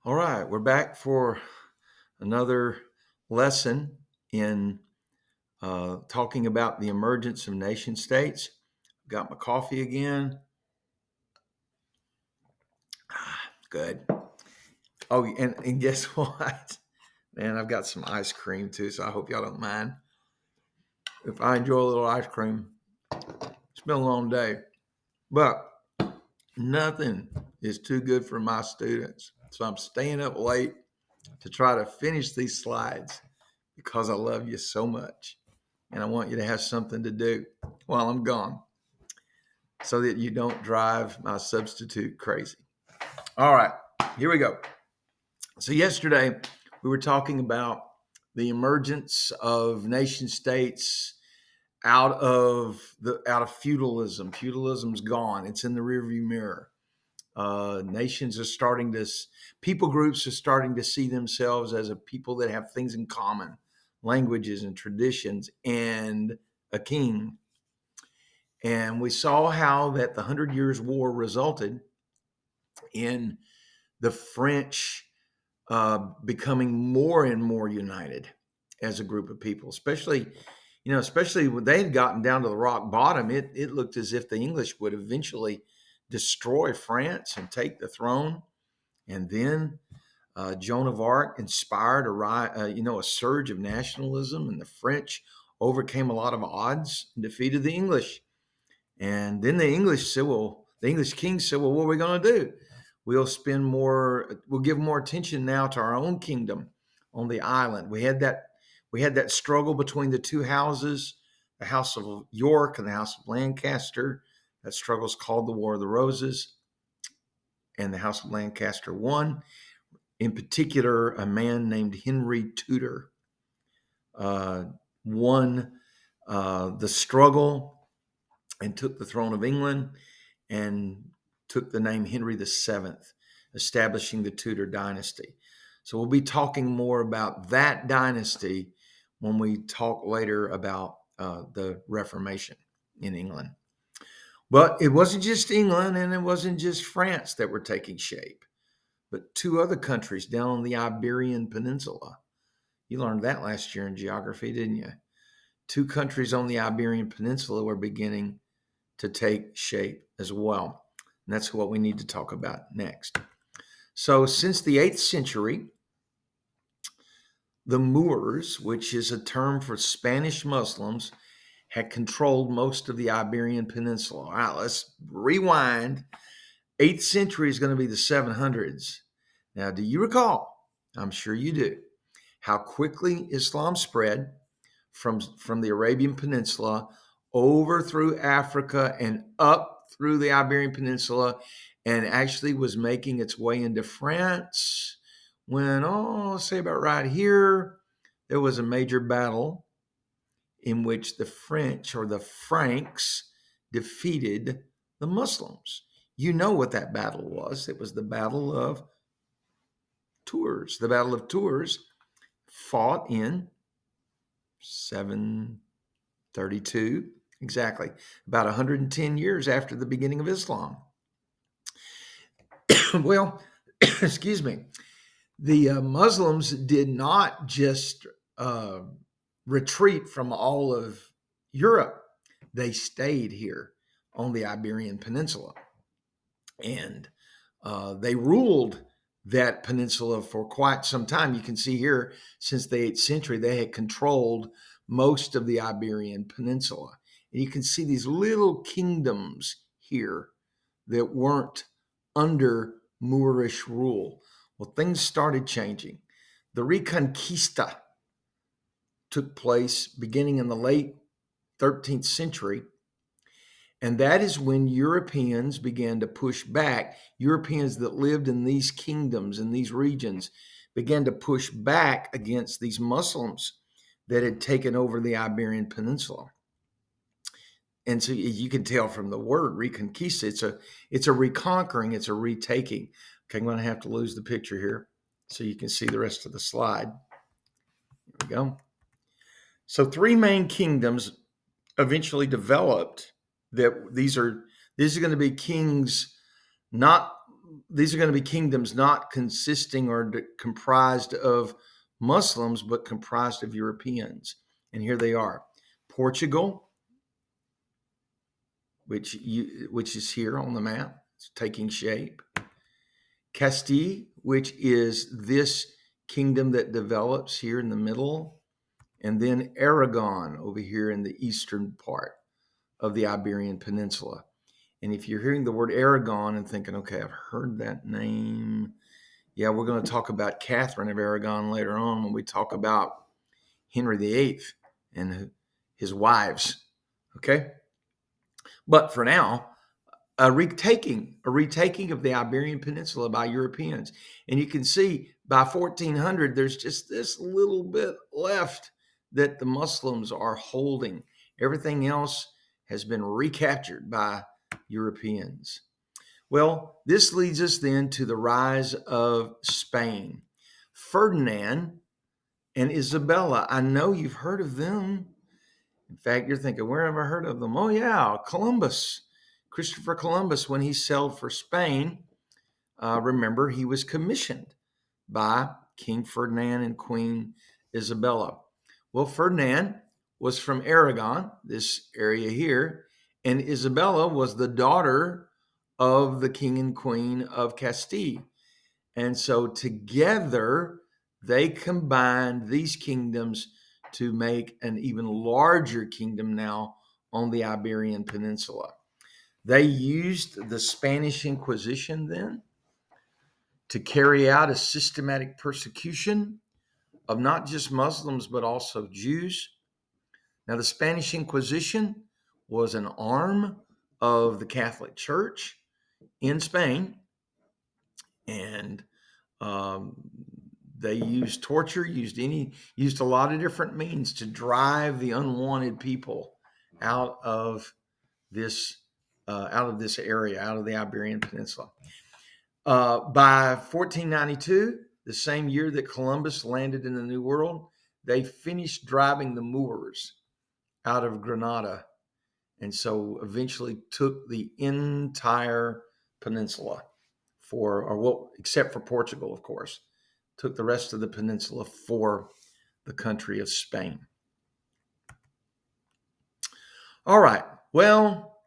All right, we're back for another lesson in talking about the emergence of nation states. Got my coffee again. Good. Oh, and guess what? Man, I've got some ice cream too, so I hope y'all don't mind if I enjoy a little ice cream. It's been a long day, but nothing is too good for my students. So I'm staying up late to try to finish these slides because I love you so much. And I want you to have something to do while I'm gone so that you don't drive my substitute crazy. All right, here we go. So, yesterday we were talking about the emergence of nation states out of feudalism. Feudalism's gone, it's in the rearview mirror. Nations are starting to, people groups are starting to see themselves as a people that have things in common, languages and traditions, and a king. And we saw how that the Hundred Years' War resulted in the French becoming more and more united as a group of people, especially when they had gotten down to the rock bottom. It looked as if the English would eventually destroy France and take the throne. And then Joan of Arc inspired a surge of nationalism, and the French overcame a lot of odds and defeated the English. And then the English king said, "Well, what are we going to do? We'll give more attention now to our own kingdom on the island." We had that struggle between the two houses, the House of York and the House of Lancaster. That struggle is called the War of the Roses, and the House of Lancaster won. In particular, a man named Henry Tudor won the struggle and took the throne of England and took the name Henry VII, establishing the Tudor dynasty. So we'll be talking more about that dynasty when we talk later about the Reformation in England. But it wasn't just England and it wasn't just France that were taking shape, but two other countries down on the Iberian Peninsula. You learned that last year in geography, didn't you? Two countries on the Iberian Peninsula were beginning to take shape as well. And that's what we need to talk about next. So since the 8th century, the Moors, which is a term for Spanish Muslims, had controlled most of the Iberian Peninsula. All right, let's rewind. 8th century is going to be the 700s. Now, do you recall? I'm sure you do. How quickly Islam spread from the Arabian Peninsula over through Africa and up through the Iberian Peninsula, and actually was making its way into France when, say about right here, there was a major battle in which the French or the Franks defeated the Muslims. You know what that battle was. It was the Battle of Tours. The Battle of Tours, fought in 732, exactly, about 110 years after the beginning of Islam. Well, excuse me, the Muslims did not just retreat from all of Europe. They stayed here on the Iberian Peninsula, and they ruled that peninsula for quite some time. You can see here, since the 8th century, they had controlled most of the Iberian Peninsula. And you can see these little kingdoms here that weren't under Moorish rule. Well, things started changing. The Reconquista took place beginning in the late 13th century. And that is when Europeans began to push back. Europeans that lived in these kingdoms, in these regions, began to push back against these Muslims that had taken over the Iberian Peninsula. And so you can tell from the word Reconquista, it's a reconquering, it's a retaking. Okay, I'm going to have to lose the picture here so you can see the rest of the slide. There we go. So 3 main kingdoms eventually developed. These are going to be kings, not these are going to be kingdoms not consisting or comprised of Muslims, but comprised of Europeans. And here they are: Portugal, which is here on the map, it's taking shape. Castile, which is this kingdom that develops here in the middle, and then Aragon over here in the eastern part of the Iberian Peninsula. And if you're hearing the word Aragon and thinking, okay, I've heard that name. Yeah, we're going to talk about Catherine of Aragon later on when we talk about Henry VIII and his wives. Okay. But for now, a retaking of the Iberian Peninsula by Europeans. And you can see by 1400, there's just this little bit left that the Muslims are holding. Everything else has been recaptured by Europeans. Well, this leads us then to the rise of Spain. Ferdinand and Isabella, I know you've heard of them. In fact, you're thinking, where have I heard of them? Oh, yeah, Columbus. Christopher Columbus, when he sailed for Spain, remember, he was commissioned by King Ferdinand and Queen Isabella. Well, Ferdinand was from Aragon, this area here, and Isabella was the daughter of the king and queen of Castile. And so together, they combined these kingdoms to make an even larger kingdom now on the Iberian Peninsula. They used the Spanish Inquisition then to carry out a systematic persecution of not just Muslims, but also Jews. Now, the Spanish Inquisition was an arm of the Catholic Church in Spain, and they used torture, used a lot of different means to drive the unwanted people out of this area, out of the Iberian Peninsula. By 1492, the same year that Columbus landed in the New World, they finished driving the Moors out of Granada, and so eventually took the entire peninsula except for Portugal, of course, took the rest of the peninsula for the country of Spain. All right. Well,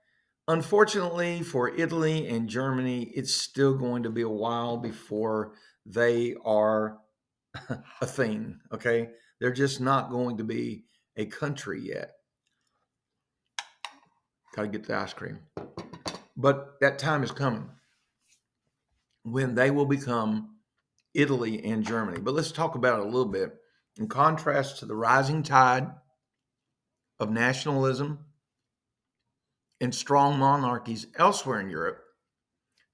unfortunately for Italy and Germany, it's still going to be a while before they are a thing, okay? They're just not going to be a country yet. Got to get the ice cream. But that time is coming when they will become Italy and Germany. But let's talk about it a little bit. In contrast to the rising tide of nationalism and strong monarchies elsewhere in Europe,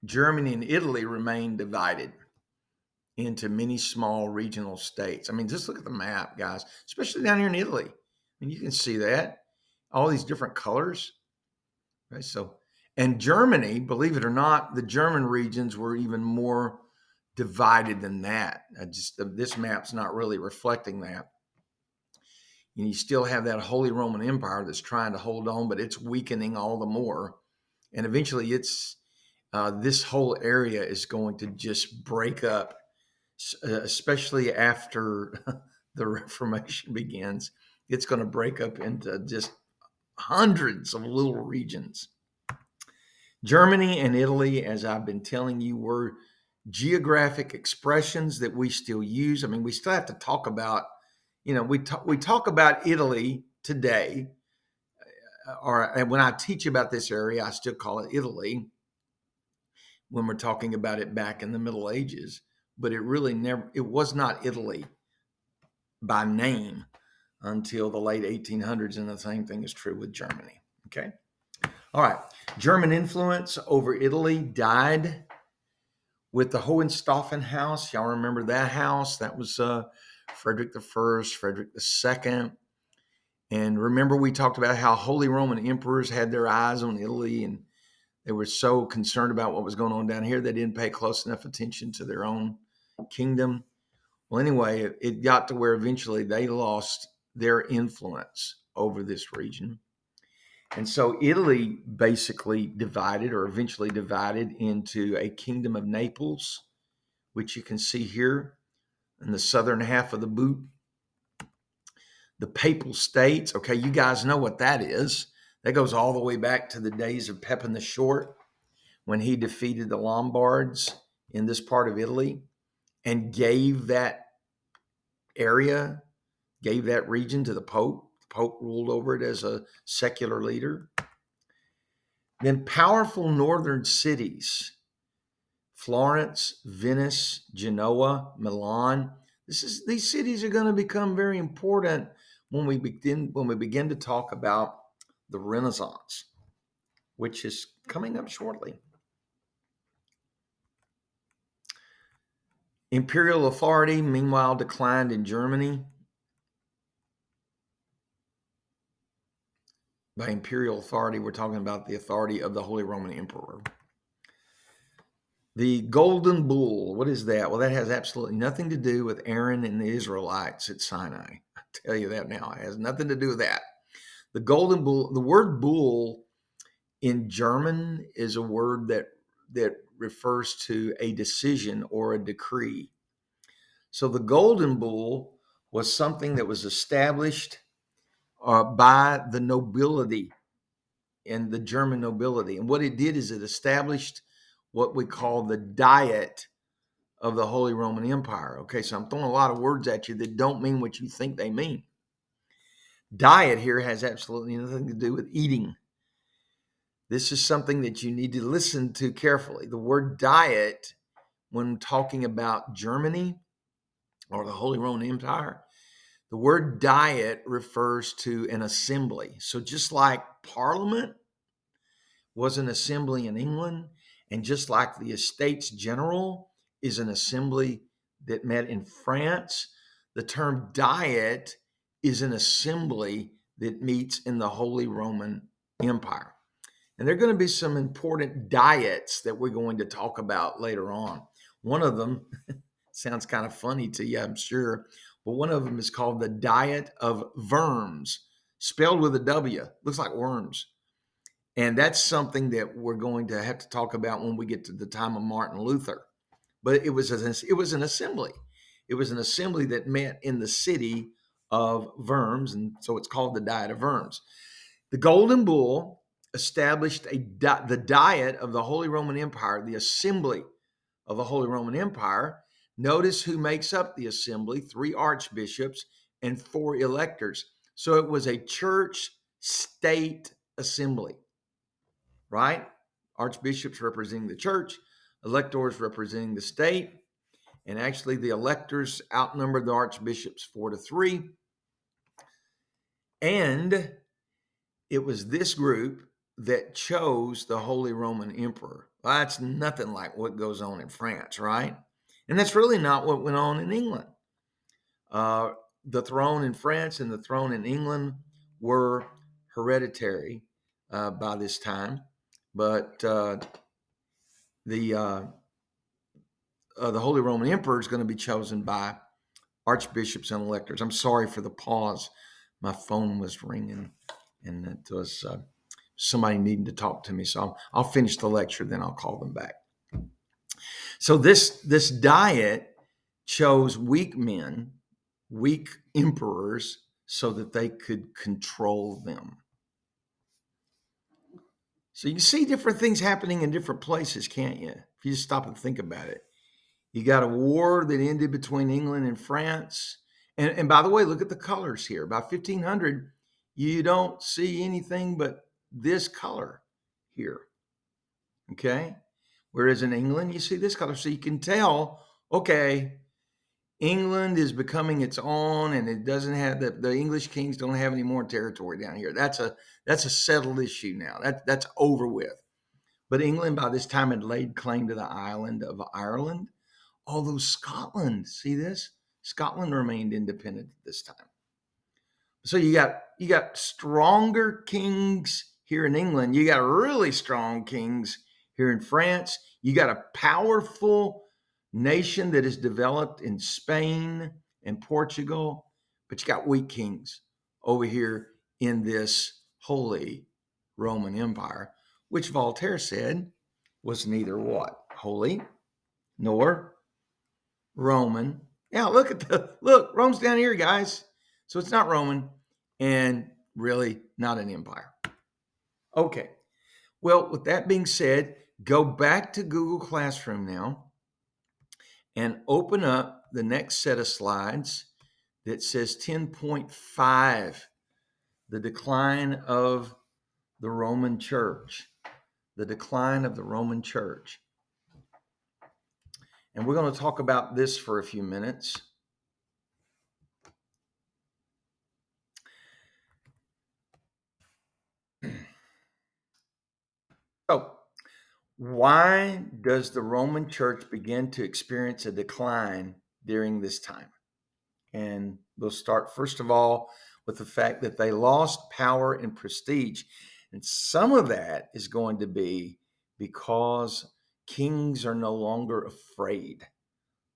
Germany and Italy remain divided into many small regional states. I mean, just look at the map, guys, especially down here in Italy. I mean, you can see that, all these different colors. Okay, and Germany, believe it or not, the German regions were even more divided than that. This map's not really reflecting that. And you still have that Holy Roman Empire that's trying to hold on, but it's weakening all the more. And eventually this whole area is going to just break up, especially after the Reformation begins. It's going to break up into just hundreds of little regions. Germany and Italy, as I've been telling you, were geographic expressions that we still use. I mean, we still have to talk about, we talk about Italy today, or when I teach about this area, I still call it Italy when we're talking about it back in the Middle Ages, but it was not Italy by name until the late 1800s, and the same thing is true with Germany, okay? All right, German influence over Italy died with the Hohenstaufen house. Y'all remember that house? That was Frederick I, Frederick II. And remember, we talked about how Holy Roman emperors had their eyes on Italy, and they were so concerned about what was going on down here, they didn't pay close enough attention to their own kingdom. Well, anyway, it got to where eventually they lost their influence over this region. And so Italy basically divided, or eventually divided, into a kingdom of Naples, which you can see here in the southern half of the boot. The Papal States, okay, you guys know what that is. That goes all the way back to the days of Pepin the Short, when he defeated the Lombards in this part of Italy and gave that area, gave that region to the Pope. The Pope ruled over it as a secular leader. Then powerful northern cities, Florence, Venice, Genoa, Milan. These cities are going to become very important when we begin to talk about the Renaissance, which is coming up shortly. Imperial authority, meanwhile, declined in Germany. By imperial authority, we're talking about the authority of the Holy Roman Emperor. The Golden Bull, what is that? Well, that has absolutely nothing to do with Aaron and the Israelites at Sinai. I tell you that now. It has nothing to do with that. The Golden Bull, the word bull in German is a word that refers to a decision or a decree. So the Golden Bull was something that was established by the nobility and the German nobility. And what it did is it established what we call the Diet of the Holy Roman Empire. Okay, so I'm throwing a lot of words at you that don't mean what you think they mean. Diet here has absolutely nothing to do with eating. This is something that you need to listen to carefully. The word diet, when talking about Germany or the Holy Roman Empire, the word diet refers to an assembly. So just like Parliament was an assembly in England, and just like the Estates General is an assembly that met in France, the term diet is an assembly that meets in the Holy Roman Empire. And there are going to be some important diets that we're going to talk about later on. One of them sounds kind of funny to you, I'm sure, but one of them is called the Diet of Worms, spelled with a W. Looks like worms. And that's something that we're going to have to talk about when we get to the time of Martin Luther. But it was an assembly. It was an assembly that met in the city of Worms, and so it's called the Diet of Worms. The Golden Bull established the Diet of the Holy Roman Empire, the assembly of the Holy Roman Empire. Notice who makes up the assembly: 3 archbishops and 4 electors. So it was a church-state assembly, right? Archbishops representing the church, electors representing the state, and actually the electors outnumbered the archbishops 4-3. And it was this group that chose the Holy Roman Emperor. Well, that's nothing like what goes on in France, right? And that's really not what went on in England. The throne in France and the throne in England were hereditary by this time, but the Holy Roman Emperor is going to be chosen by archbishops and electors. I'm sorry for the pause. My phone was ringing, and it was somebody needing to talk to me. So I'll finish the lecture, then I'll call them back. So this diet chose weak men, weak emperors, so that they could control them. So you can see different things happening in different places, can't you? If you just stop and think about it. You got a war that ended between England and France. And by the way, look at the colors here. By 1500, you don't see anything but this color here. Okay? Whereas in England, you see this color. So you can tell, okay, England is becoming its own, and it doesn't have the English kings don't have any more territory down here. That's a settled issue now. That's over with. But England by this time had laid claim to the island of Ireland. Although Scotland, see this? Scotland remained independent at this time. So you got stronger kings here in England. You got really strong kings here in France. You got a powerful nation that is developed in Spain and Portugal, but you got weak kings over here in this Holy Roman Empire, which Voltaire said was neither what? Holy nor Roman. Yeah, look, Rome's down here, guys. So it's not Roman and really not an empire. Okay. Well, with that being said, go back to Google Classroom now and open up the next set of slides that says 10.5, the decline of the Roman Church. The decline of the Roman Church. And we're going to talk about this for a few minutes. So, why does the Roman Church begin to experience a decline during this time? And we'll start, first of all, with the fact that they lost power and prestige. And some of that is going to be because kings are no longer afraid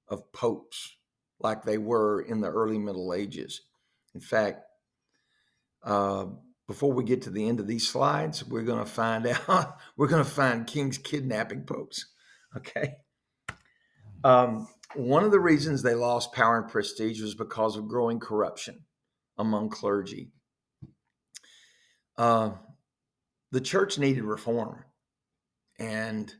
of popes like they were in the early Middle Ages. In fact, before we get to the end of these slides, we're going to find out, we're going to find kings kidnapping popes. Okay. One of the reasons they lost power and prestige was because of growing corruption among clergy. The church needed reform, and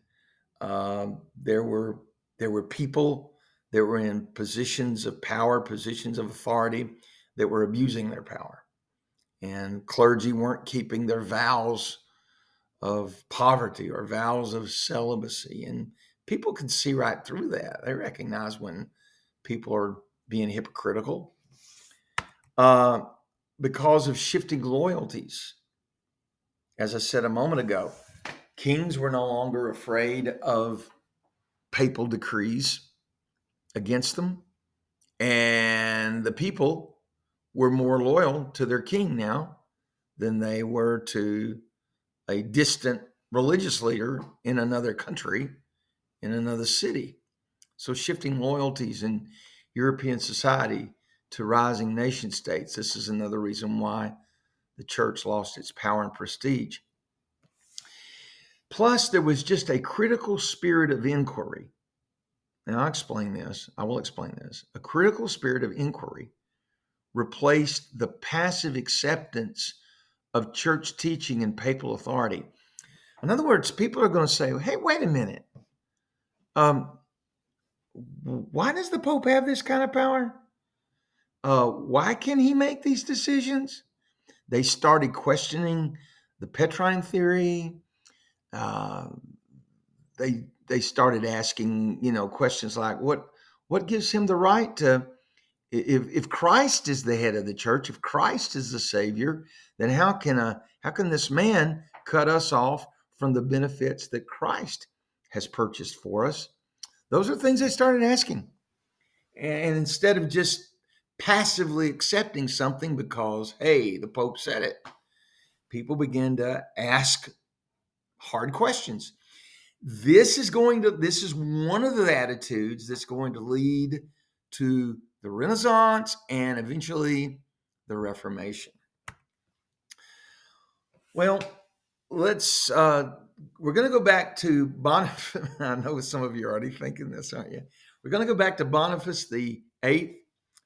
there were people that were in positions of power, positions of authority, that were abusing their power, and clergy weren't keeping their vows of poverty or vows of celibacy, and people could see right through that. They recognize when people are being hypocritical because of shifting loyalties. As I said a moment ago, kings were no longer afraid of papal decrees against them, and the people were more loyal to their king now than they were to a distant religious leader in another country, in another city. So shifting loyalties in European society to rising nation states. This is another reason why the church lost its power and prestige. Plus, there was just a critical spirit of inquiry. And I will explain this. A critical spirit of inquiry replaced the passive acceptance of church teaching and papal authority. In other words, people are going to say, hey, wait a minute. Why does the Pope have this kind of power? Why can he make these decisions? They started questioning the Petrine theory. They started asking, questions like, what gives him the right to, if Christ is the head of the church, if Christ is the Savior, then how can this man cut us off from the benefits that Christ has purchased for us? Those are things they started asking. And instead of just passively accepting something because, hey, the Pope said it, people began to ask hard questions. This is one of the attitudes that's going to lead to the Renaissance and eventually the Reformation. Well, we're going to go back to Boniface. I know some of you are already thinking this, aren't you? We're going to go back to Boniface the Eighth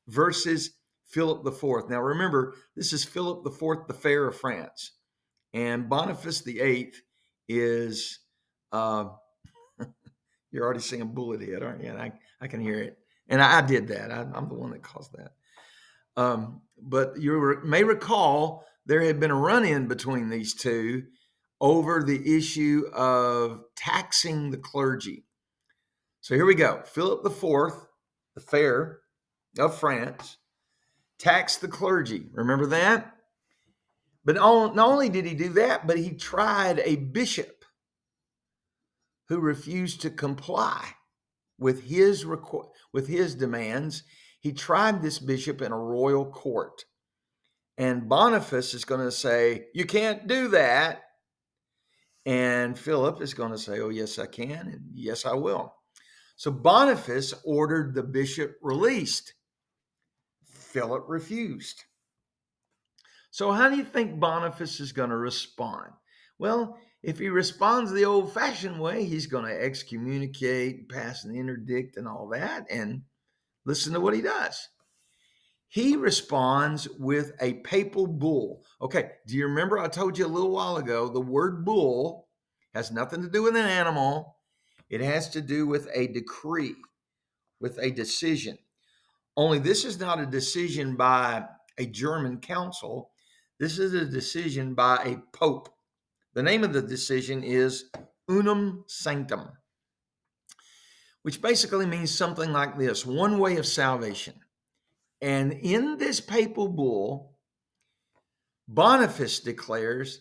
versus Philip the Fourth. Now, remember, this is Philip the Fourth, the Fair of France, and Boniface the Eighth is. You're already saying bullethead, aren't you? And I can hear it, and I did that. I'm the one that caused that. But you may recall there had been a run-in between these two over the issue of taxing the clergy. So here we go. Philip IV, the Fair of France, taxed the clergy. Remember that? But not only did he do that, but he tried a bishop who refused to comply with his demands. He tried this bishop in a royal court. And Boniface is going to say, you can't do that. And Philip is going to say, oh, yes, I can. And yes, I will. So Boniface ordered the bishop released. Philip refused. So how do you think Boniface is going to respond? Well, if he responds the old fashioned way, he's going to excommunicate, pass an interdict, and all that. And listen to what he does. He responds with a papal bull. Okay, do you remember I told you a little while ago the word bull has nothing to do with an animal, it has to do with a decree, with a decision. Only this is not a decision by a German council, this is a decision by a pope. The name of the decision is Unum Sanctum, which basically means something like this: one way of salvation. And in this papal bull, Boniface declares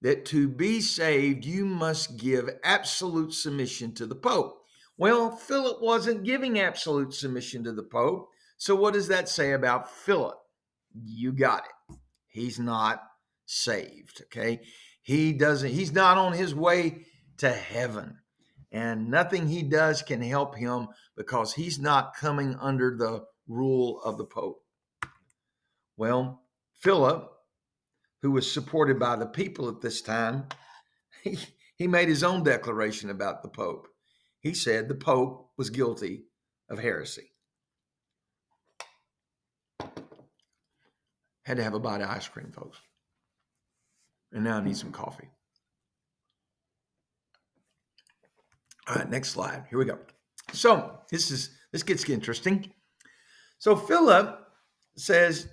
that to be saved, you must give absolute submission to the Pope. Well, Philip wasn't giving absolute submission to the Pope. So what does that say about Philip? You got it. He's not saved, okay? He's not on his way to heaven. And nothing he does can help him because he's not coming under the rule of the Pope. Well, Philip, who was supported by the people at this time, he made his own declaration about the Pope. He said the Pope was guilty of heresy. Had to have a bite of ice cream, folks. And now I need some coffee. All right, next slide. Here we go. So this gets interesting. So Philip says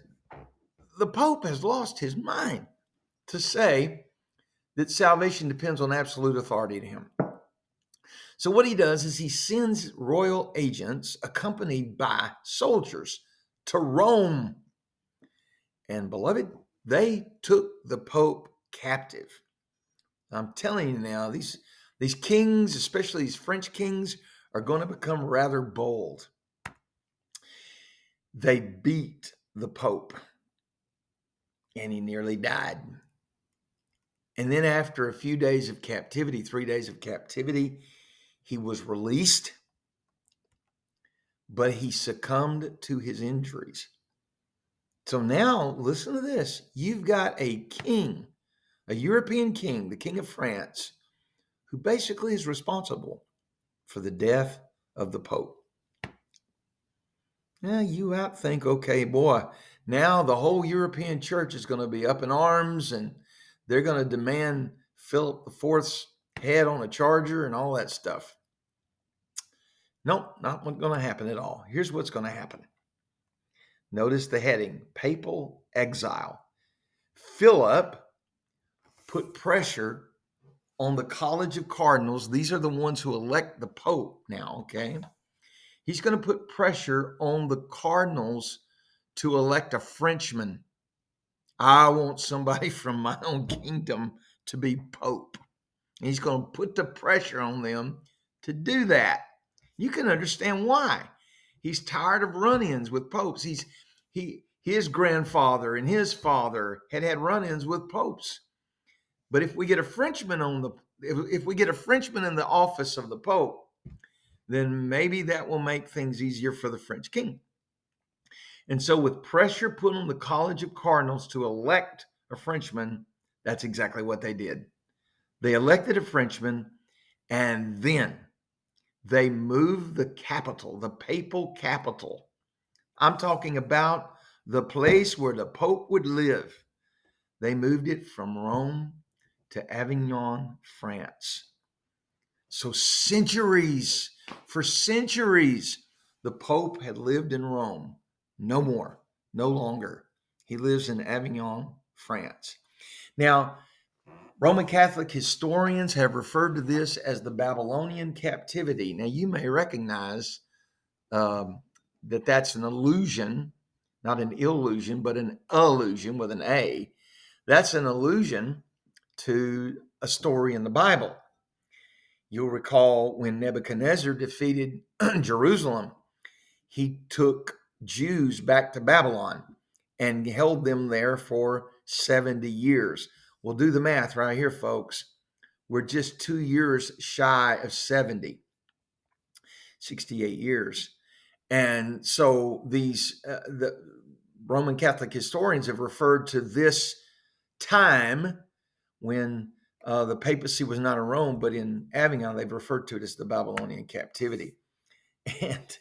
the Pope has lost his mind to say that salvation depends on absolute authority to him. So what he does is he sends royal agents accompanied by soldiers to Rome. And beloved, they took the Pope captive. I'm telling you now, these kings, especially these French kings, are going to become rather bold. They beat the Pope, and he nearly died. And then after a few days of captivity, 3 days of captivity, he was released, but he succumbed to his injuries. So now, listen to this. You've got a king, a European king, the King of France, who basically is responsible for the death of the Pope. Now you outthink, okay, boy, now the whole European church is going to be up in arms and they're going to demand Philip IV's head on a charger and all that stuff. Nope, not going to happen at all. Here's what's going to happen. Notice the heading, Papal Exile. Philip put pressure on the College of Cardinals. These are the ones who elect the Pope now, okay? He's going to put pressure on the cardinals to elect a Frenchman. I want somebody from my own kingdom to be Pope. And he's going to put the pressure on them to do that. You can understand why. He's tired of run-ins with popes. His grandfather and his father had run-ins with popes. But if we get a Frenchman if we get a Frenchman in the office of the Pope, then maybe that will make things easier for the French king. And so with pressure put on the College of Cardinals to elect a Frenchman, that's exactly what they did. They elected a Frenchman, and then they moved the capital, the papal capital. I'm talking about the place where the Pope would live. They moved it from Rome to Avignon, France. So for centuries, the Pope had lived in Rome. No more, no longer. He lives in Avignon, France. Now, Roman Catholic historians have referred to this as the Babylonian captivity. Now, you may recognize that that's an allusion, not an illusion, but an allusion with an A. That's an allusion to a story in the Bible. You'll recall when Nebuchadnezzar defeated Jerusalem, he took Jews back to Babylon and held them there for 70 years. We'll do the math right here, folks. We're just 2 years shy of 70, 68 years. And so the Roman Catholic historians have referred to this time when The papacy was not in Rome, but in Avignon, they've referred to it as the Babylonian captivity. And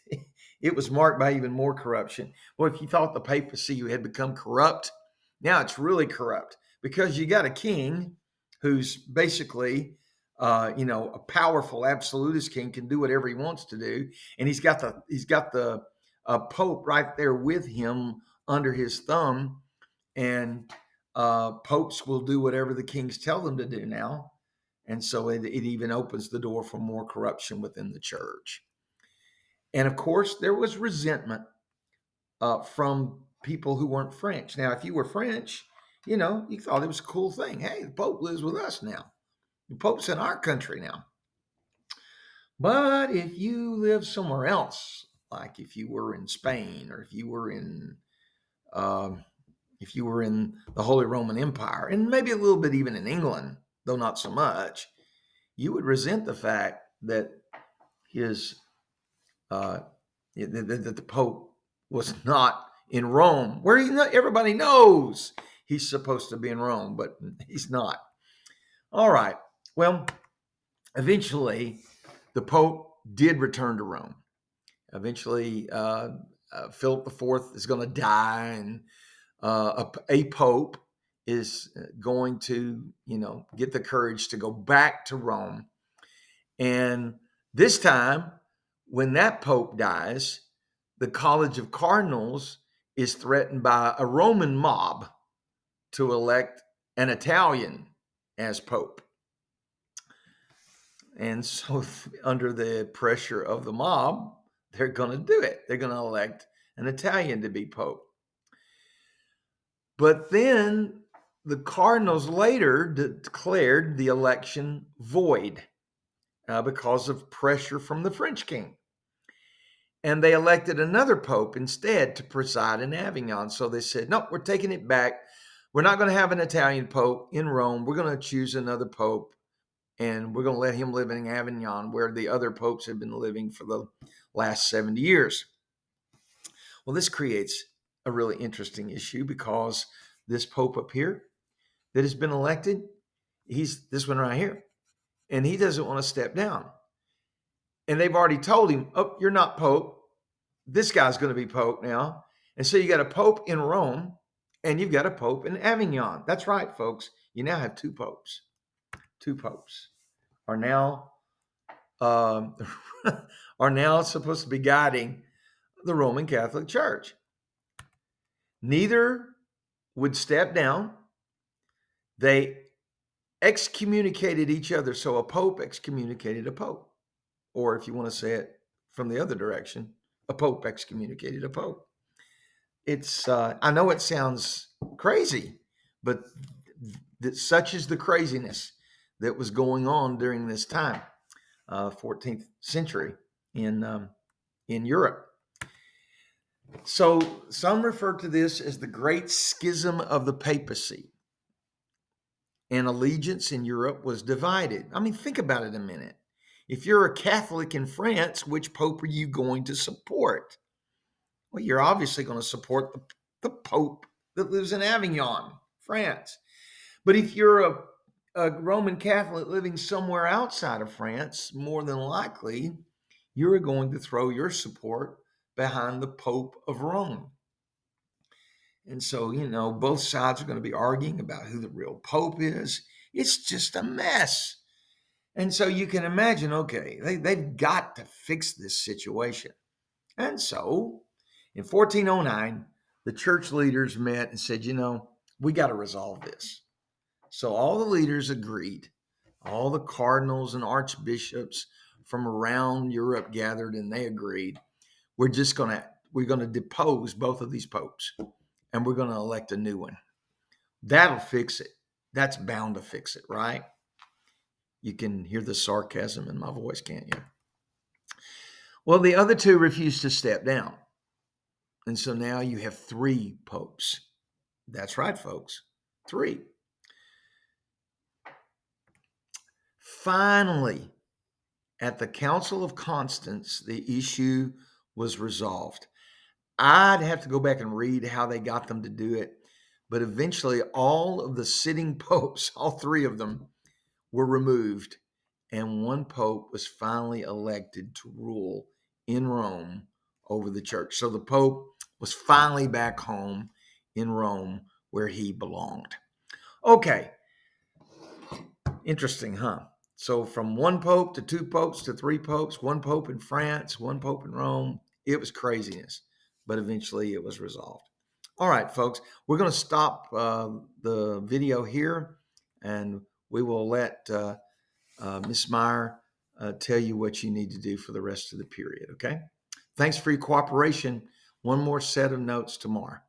it was marked by even more corruption. Well, if you thought the papacy had become corrupt, now it's really corrupt because you got a king who's basically, a powerful absolutist king, can do whatever he wants to do, and he's got the pope right there with him under his thumb, and popes will do whatever the kings tell them to do now, and so it even opens the door for more corruption within the church. And of course, there was resentment from people who weren't French. Now, if you were French, you thought it was a cool thing. Hey, the Pope lives with us now. The Pope's in our country now. But if you live somewhere else, like if you were in Spain, or if you were in the Holy Roman Empire, and maybe a little bit even in England, though not so much, you would resent the fact that his that the Pope was not in Rome, where everybody knows he's supposed to be in Rome, but he's not. All right. Well, eventually, the Pope did return to Rome. Eventually, Philip IV is going to die, and a Pope is going to, get the courage to go back to Rome. And this time, when that Pope dies, the College of Cardinals is threatened by a Roman mob to elect an Italian as Pope. And so, under the pressure of the mob, they're going to do it. They're going to elect an Italian to be Pope. But then the Cardinals later declared the election void because of pressure from the French king. And they elected another Pope instead to preside in Avignon. So they said, no, we're taking it back. We're not going to have an Italian Pope in Rome. We're going to choose another Pope, and we're going to let him live in Avignon, where the other popes have been living for the last 70 years. Well, this creates a really interesting issue, because this Pope up here that has been elected, he's this one right here, and he doesn't want to step down. And they've already told him, oh, you're not Pope. This guy's going to be Pope now. And so you got a Pope in Rome, and you've got a Pope in Avignon. That's right, folks. You now have two popes. Two popes are now are now supposed to be guiding the Roman Catholic Church. Neither would step down. They excommunicated each other. So a Pope excommunicated a Pope. Or if you want to say it from the other direction, a Pope excommunicated a Pope. It's I know it sounds crazy, but such is the craziness that was going on during this time, 14th century in Europe. So some refer to this as the Great Schism of the Papacy. And allegiance in Europe was divided. I mean, think about it a minute. If you're a Catholic in France, which Pope are you going to support? Well, you're obviously going to support the Pope that lives in Avignon, France. But if you're a Roman Catholic living somewhere outside of France, more than likely, you're going to throw your support behind the Pope of Rome. And so, both sides are going to be arguing about who the real Pope is. It's just a mess. And so you can imagine, okay, they've got to fix this situation. And so in 1409, the church leaders met and said, we got to resolve this. So all the leaders agreed. All the cardinals and archbishops from around Europe gathered, and they agreed. We're going to depose both of these popes, and we're going to elect a new one. That'll fix it. That's bound to fix it, right? You can hear the sarcasm in my voice, can't you? Well, the other two refused to step down. And so now you have three popes. That's right, folks. Three. Finally, at the Council of Constance, the issue was resolved. I'd have to go back and read how they got them to do it. But eventually, all of the sitting popes, all three of them, were removed, and one pope was finally elected to rule in Rome over the church. So the pope was finally back home in Rome where he belonged. Okay, interesting, huh? So from one pope to two popes to three popes, one pope in France, one pope in Rome, it was craziness, but eventually it was resolved. All right, folks, we're going to stop the video here, and we will let Miss Meyer tell you what you need to do for the rest of the period, okay? Thanks for your cooperation. One more set of notes tomorrow.